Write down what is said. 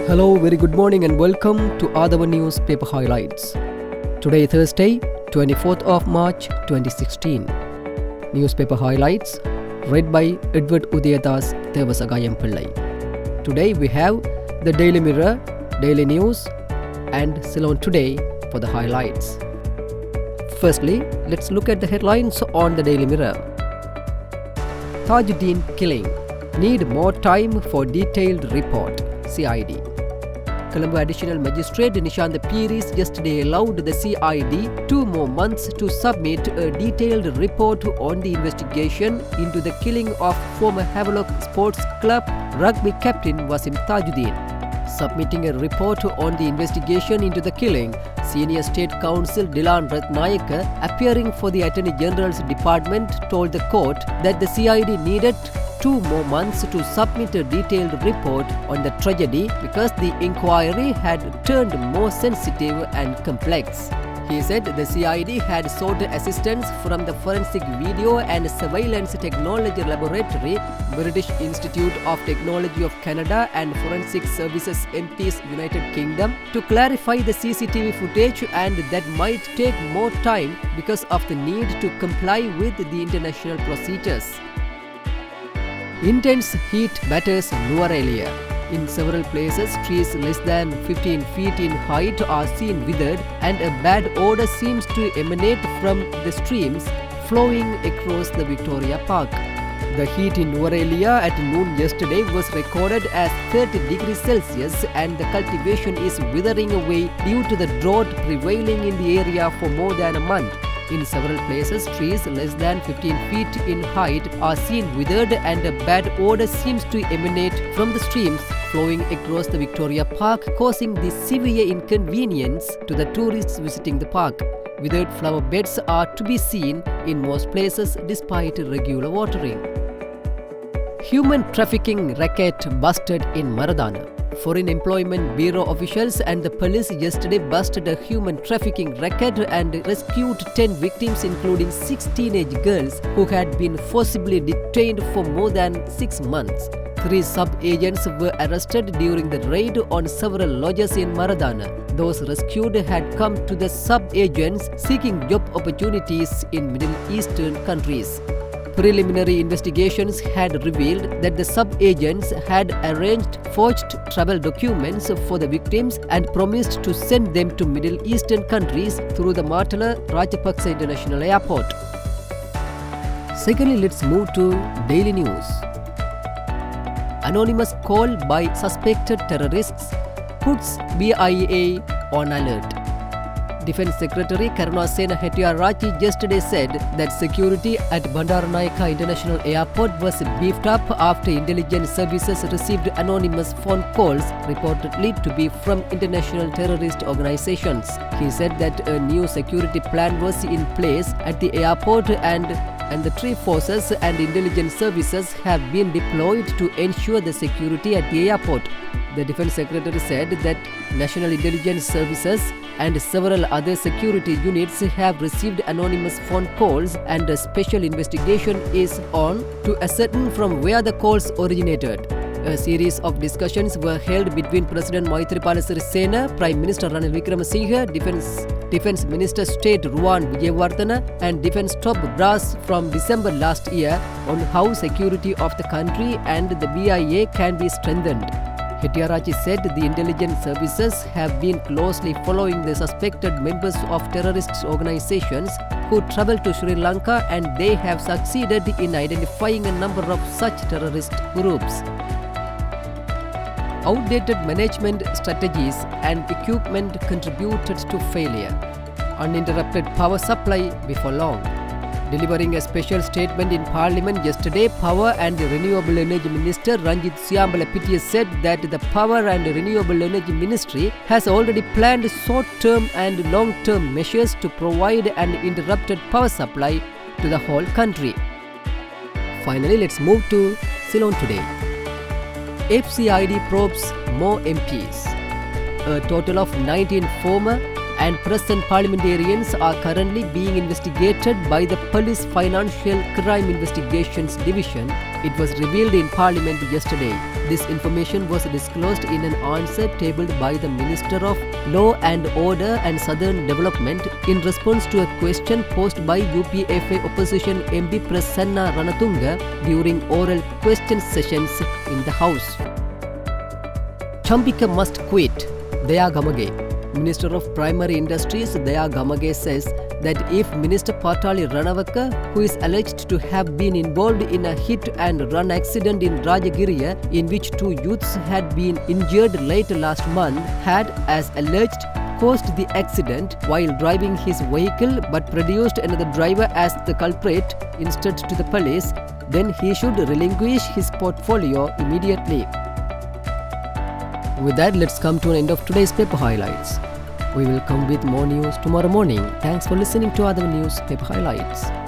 Hello, very good morning and welcome to Athavan newspaper highlights. Today Thursday, 24th of March 2016. Newspaper highlights read by Edward Udayadas Devasagayam Pillai. Today we have the Daily Mirror, Daily News and Ceylon Today for the highlights. Firstly, let's look at the headlines on the Daily Mirror. Tajuddin killing. Need more time for detailed report. CID. Colombo Additional Magistrate Nishantha Piris yesterday allowed the CID 2 more months to submit a detailed report on the investigation into the killing of former Havelock Sports Club rugby captain Wasim Tajuddin. Submitting a report on the investigation into the killing, Senior State Counsel Dilan Ratnayaka, appearing for the Attorney General's Department, told the court that the CID needed 2 more months to submit a detailed report on the tragedy because the inquiry had turned more sensitive and complex. He said the CID had sought assistance from the Forensic Video and Surveillance Technology Laboratory, British Institute of Technology of Canada and Forensic Services MPs United Kingdom to clarify the CCTV footage, and that might take more time because of the need to comply with the international procedures. Intense heat batters Nuwara. In several places, trees less than 15 feet in height are seen withered, and a bad odour seems to emanate from the streams flowing across the Victoria Park. The heat in Nuwara at noon yesterday was recorded as 30 degrees Celsius, and the cultivation is withering away due to the drought prevailing in the area for more than a month. In several places, trees less than 15 feet in height are seen withered, and a bad odour seems to emanate from the streams flowing across the Victoria Park, causing the severe inconvenience to the tourists visiting the park. Withered flower beds are to be seen in most places despite regular watering. Human trafficking racket busted in Maradana. Foreign Employment Bureau officials and the police yesterday busted a human trafficking racket and rescued 10 victims, including 6 teenage girls who had been forcibly detained for more than 6 months. 3 sub-agents were arrested during the raid on several lodges in Maradana. Those rescued had come to the sub-agents seeking job opportunities in Middle Eastern countries. Preliminary investigations had revealed that the sub-agents had arranged forged travel documents for the victims and promised to send them to Middle Eastern countries through the Matala Rajapaksa International Airport. Secondly, let's move to Daily News. Anonymous call by suspected terrorists puts BIA on alert. Defence Secretary Karunasena Hettiarachchi yesterday said that security at Bandaranaike International Airport was beefed up after intelligence services received anonymous phone calls reportedly to be from international terrorist organizations. He said that a new security plan was in place at the airport, and the three forces and intelligence services have been deployed to ensure the security at the airport. The Defence Secretary said that National Intelligence Services and several other security units have received anonymous phone calls, and a special investigation is on to ascertain from where the calls originated. A series of discussions were held between President Maithripala Sirisena, Prime Minister Ranil Wickremesinghe, Defence Minister State Ruwan Wijewardena and Defence top brass from December last year on how security of the country and the BIA can be strengthened. Hettiarachchi said the intelligence services have been closely following the suspected members of terrorist organizations who travel to Sri Lanka, and they have succeeded in identifying a number of such terrorist groups. Outdated management strategies and equipment contributed to failure. Uninterrupted power supply before long. Delivering a special statement in Parliament yesterday, Power and Renewable Energy Minister Ranjith Siyambalapitiya said that the Power and Renewable Energy Ministry has already planned short-term and long-term measures to provide an uninterrupted power supply to the whole country. Finally, let's move to Ceylon Today. FCID probes more MPs. A total of 19 former and present parliamentarians are currently being investigated by the Police Financial Crime Investigations Division. It was revealed in Parliament yesterday. This information was disclosed in an answer tabled by the Minister of Law and Order and Southern Development in response to a question posed by UPFA opposition MP Prasanna Ranatunga during oral question sessions in the House. Chambika must quit, Daya Gamage. Minister of Primary Industries Daya Gamage says that if Minister Patali Ranawaka, who is alleged to have been involved in a hit-and-run accident in Rajagiriya in which 2 youths had been injured late last month, had, as alleged, caused the accident while driving his vehicle but produced another driver as the culprit instead to the police, then he should relinquish his portfolio immediately. With that, let's come to an end of today's paper highlights. We will come with more news tomorrow morning. Thanks for listening to Athavan News Paper Highlights.